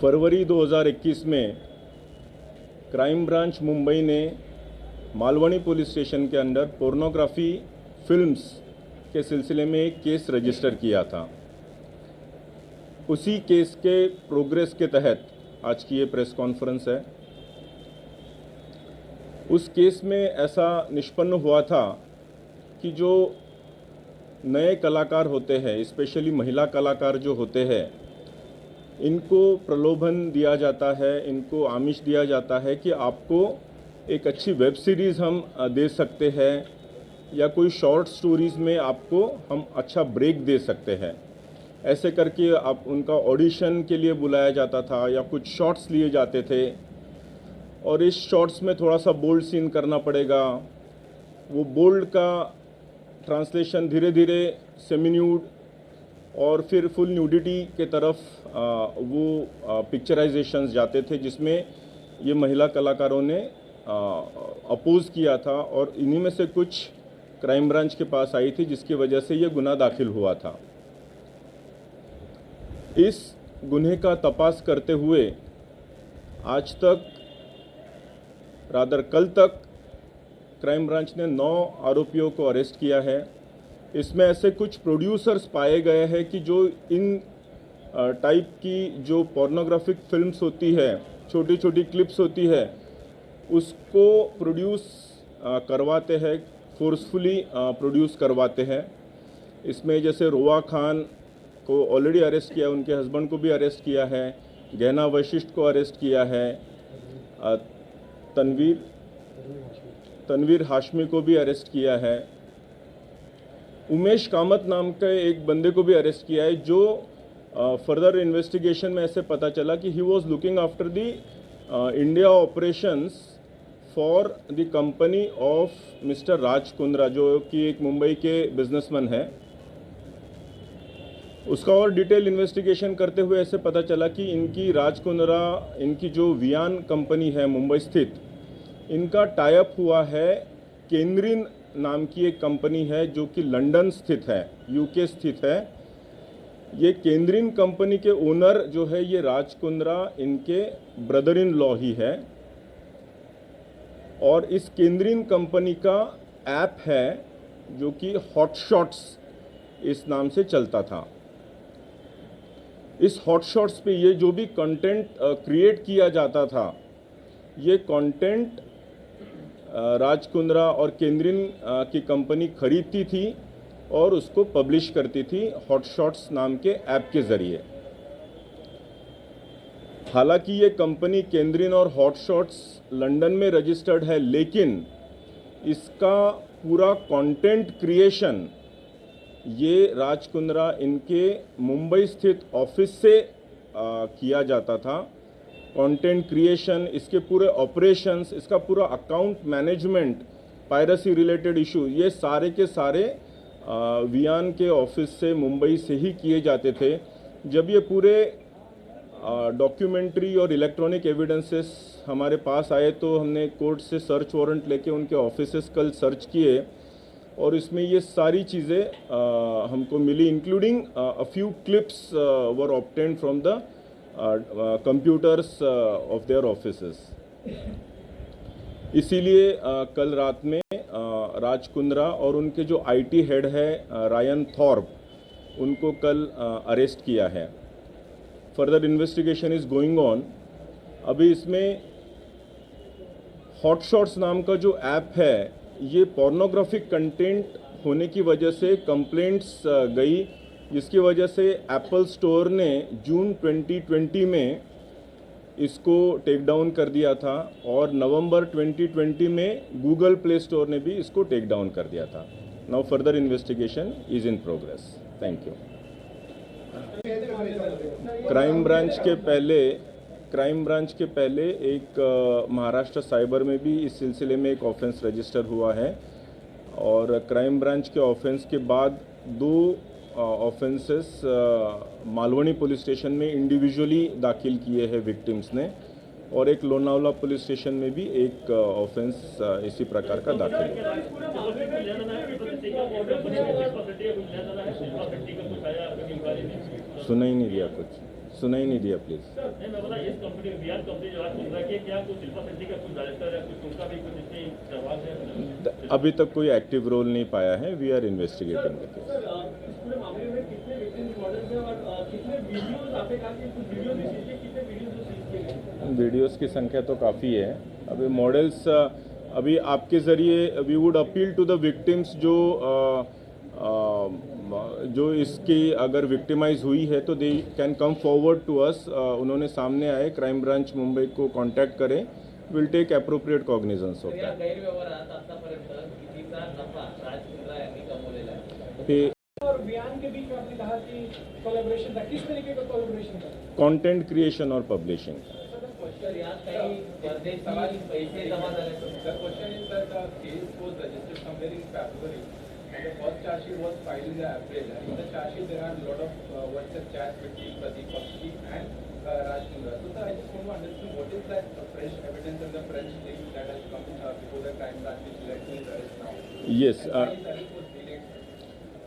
फरवरी 2021 में crime branch Mumbai ने Malvani police station के अंदर पोर्नोग्राफी फिल्म्स के सिलसिले में एक केस रजिस्टर किया था। उसी केस के प्रोग्रेस के तहत आज की ये प्रेस कॉन्फ्रेंस है। उस केस में ऐसा निष्पन्न हुआ था कि जो नए कलाकार होते हैं, स्पेशली महिला कलाकार जो होते हैं, इनको प्रलोभन दिया जाता है, इनको आमिष दिया जाता है कि आपको एक अच्छी वेब सीरीज़ हम दे सकते हैं या कोई शॉर्ट स्टोरीज़ में आपको हम अच्छा ब्रेक दे सकते हैं। ऐसे करके आप उनका ऑडिशन के लिए बुलाया जाता था या कुछ शॉट्स लिए जाते थे और इस शॉट्स में थोड़ा सा बोल्ड सीन करना पड़ेगा। वो बोल्ड का ट्रांसलेशन धीरे धीरे सेमी न्यूड और फिर फुल न्यूडिटी के तरफ वो पिक्चराइजेशंस जाते थे, जिसमें ये महिला कलाकारों ने अपोज किया था और इन्हीं में से कुछ क्राइम ब्रांच के पास आई थी, जिसकी वजह से ये गुनाह दाखिल हुआ था। इस गुन्हे का तपास करते हुए आज तक कल तक क्राइम ब्रांच ने 9 आरोपियों को अरेस्ट किया है। इसमें ऐसे कुछ प्रोड्यूसर्स पाए गए हैं कि जो इन टाइप की जो पोर्नोग्राफिक फिल्म्स होती है, छोटी छोटी क्लिप्स होती है, उसको प्रोड्यूस करवाते हैं, फोर्सफुली प्रोड्यूस करवाते हैं। इसमें जैसे रोआ खान को ऑलरेडी अरेस्ट किया, उनके हस्बैंड को भी अरेस्ट किया है, गहना वशिष्ठ को अरेस्ट किया है, तनवीर हाशमी को भी अरेस्ट किया है, उमेश कामत नाम के एक बंदे को भी अरेस्ट किया है, जो फर्दर इन्वेस्टिगेशन में ऐसे पता चला कि he was looking after the India operations for the company of mister Raj Kundra, जो कि एक मुंबई के बिजनेसमैन है। उसका और डिटेल इन्वेस्टिगेशन करते हुए ऐसे पता चला कि इनकी राज कुंद्रा, इनकी जो वियान कंपनी है मुंबई स्थित, इनका टाई अप हुआ है केंद्रीन नाम की एक कंपनी है जो कि लंदन स्थित है, यूके स्थित है। ये केंद्रीन कंपनी के ओनर जो है ये राज कुंद्रा इनके ब्रदर इन लॉ ही है और इस केंद्रीन कंपनी का ऐप है जो कि हॉटशॉट्स इस नाम से चलता था। इस हॉटशॉट्स पे ये जो भी कंटेंट क्रिएट किया जाता था, ये कंटेंट राज कुंद्रा और केंद्रीन की कंपनी खरीदती थी और उसको पब्लिश करती थी हॉटशॉट्स नाम के ऐप के ज़रिए। हालांकि ये कंपनी केंद्रीन और हॉटशॉट्स लंदन में रजिस्टर्ड है, लेकिन इसका पूरा कंटेंट क्रिएशन ये राज कुंद्रा इनके मुंबई स्थित ऑफिस से किया जाता था। कंटेंट क्रिएशन, इसके पूरे ऑपरेशंस, इसका पूरा account management, piracy related issue, ये सारे के सारे वियान के ऑफिस से मुंबई से ही किए जाते थे। जब ये पूरे डॉक्यूमेंट्री और इलेक्ट्रॉनिक एविडेंसेस हमारे पास आए तो हमने कोर्ट से सर्च वारंट लेके उनके ऑफिसेस कल सर्च किए और इसमें ये सारी चीज़ें हमको मिली, including a few clips were obtained from the computers of their offices. इसीलिए कल रात में राज कुंद्रा और उनके जो आईटी हेड है रायन थॉर्प, उनको कल अरेस्ट किया है। Further investigation is going on. अभी इसमें हॉटशॉट्स नाम का जो ऐप है, ये पोर्नोग्राफिक कंटेंट होने की वजह से कंप्लेंट्स गई, जिसकी वजह से एप्पल स्टोर ने जून 2020 में इसको टेक डाउन कर दिया था और नवंबर 2020 में गूगल प्ले स्टोर ने भी इसको टेक डाउन कर दिया था। Now further investigation is in progress. Thank you. Crime branch के पहले एक महाराष्ट्र साइबर में भी इस सिलसिले में एक ऑफेंस रजिस्टर हुआ है और क्राइम ब्रांच के ऑफेंस के बाद 2 ऑफेंसेस मालवनी पुलिस स्टेशन में इंडिविजुअली दाखिल किए हैं विक्टिम्स ने और एक लोनावला पुलिस स्टेशन में भी एक ऑफेंस इसी प्रकार का दाखिल है। सुना ही नहीं दिया कुछ। सुनाई नहीं दिया प्लीज। नहीं, मैं बोला इस कंपनी वीआर कंपनी जो आज सुन रहा है क्या कुछ शिल्पा शेट्टी का कुछ डायरेक्टर है कुछ उनका भी कुछ इसमें सहवाग है? अभी तक कोई एक्टिव रोल नहीं पाया है। We are investigating the case. इस पूरे मामले में कितने विक्टिम्स मॉडल्स हैं और कितने वीडियोस आपने कहा कि कुछ वीडियो भी सीखे कितने वीडियोस जो सीख किए गए? वीडियोस की संख्या तो काफ़ी है। अभी मॉडल्स अभी आपके ज़रिए we would appeal to the victims जो इसकी अगर विक्टिमाइज हुई है तो they can come forward to us. उन्होंने सामने आए, क्राइम ब्रांच मुंबई को कांटेक्ट करें, will take appropriate cognizance of that. गैरव्यवहारात आतापर्यंत कितीचा नफा राज कुंद्रा यांनी कमवलेला आहे? पे और बयान के बीच में आपने कहा कि कोलैबोरेशन था, किस तरीके का कोलैबोरेशन था? कंटेंट क्रिएशन और पब्लिशिंग। तर यात काही परदेशी पैसे जमा झाले The question is that the case was registered somewhere in February and the first charge sheet was filed in April. And in the charge sheet there are a lot of WhatsApp chats between Pradeep Bakshi and Raj Kundra. So sir, I just want to understand what is that fresh evidence and the fresh thing that has come before the crime branch which led to his arrest now? Yes. And why his arrest was delayed?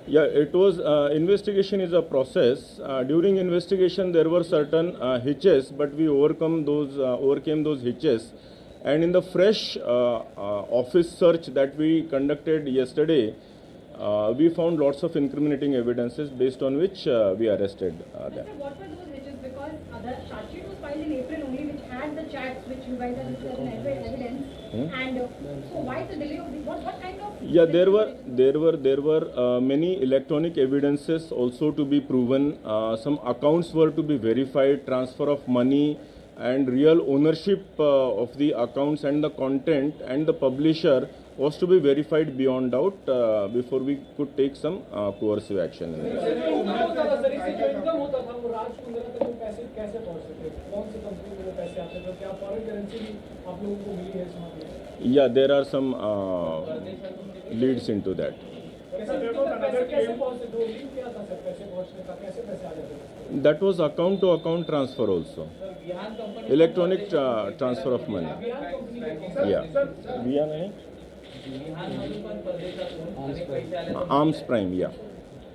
Yeah, it was investigation is a process. During investigation, there were certain hitches, but we overcame those hitches. And in the fresh office search that we conducted yesterday, we found lots of incriminating evidences based on which we arrested them. Sir, what were those hitches? Because the charge sheet was filed in April only, which had the chats which you guys have listed as evidence. And so why the delay of this? What kind of? Yeah, there were many electronic evidences also to be proven. Some accounts were to be verified, transfer of money, and real ownership of the accounts and the content and the publisher was to be verified beyond doubt before we could take some coercive action in this. Income होता था sir, इससे जो income होता था वो राज कुंद्रा तक वो पैसे कैसे पहुंच सकते थे? कौन सी कंपनी में वो पैसे आते थे? क्या फॉरेन करेंसी भी आप लोगों को मिली है इस मामले में? Yeah, there are some leads into that. पैसे कैसे पहुंचते थे? वो लिंक क्या था सर पैसे पहुंचने का? कैसे पैसे आ जाते थे? That was account to account transfer also. Vihaan company Electronic transfer of money. बयान कंपनी के Yeah. Via नहीं? विहानमधून पण परदेशातून अनेक पैसे आले. Arms Prime, yeah.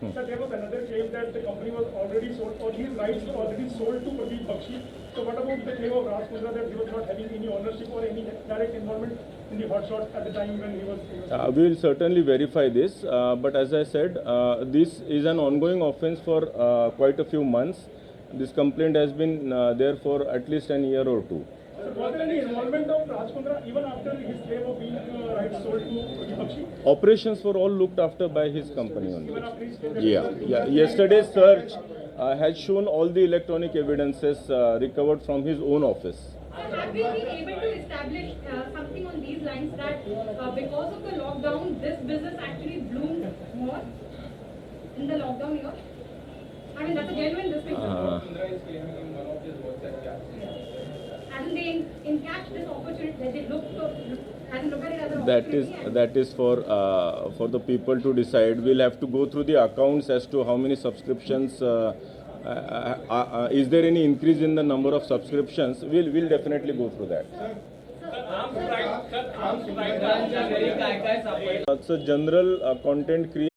Sir, there was another claim that the company was already sold, or his rights were already sold to Pradeep Bakshi. So what about the claim of Raj Kundra that he was not having any ownership or any direct involvement in the hot shots at the time when he was We will certainly verify this, but as I said, this is an ongoing offence for quite a few months. This complaint has been there for at least an year or two. Sir, was there any involvement of Raj Kundra even after his claim of being rights sold to Pradeep Bakshi? Operations were all looked after by his company Even only. after his claim? Yeah. Yesterday's search has shown all the electronic evidences recovered from his own office. Have we been able to establish something on these lines that because of the lockdown, this business actually bloomed more in the lockdown year? I mean, that's a genuine distinction. Kundra is claiming in one of his WhatsApp chats. Hasn't they encashed this opportunity? That they look at it as an opportunity? That is for the people to decide. We'll have to go through the accounts as to how many subscriptions. Is there any increase in the number of subscriptions? We'll definitely go through that. घरी काय काय सापडलं? It's a general content creation.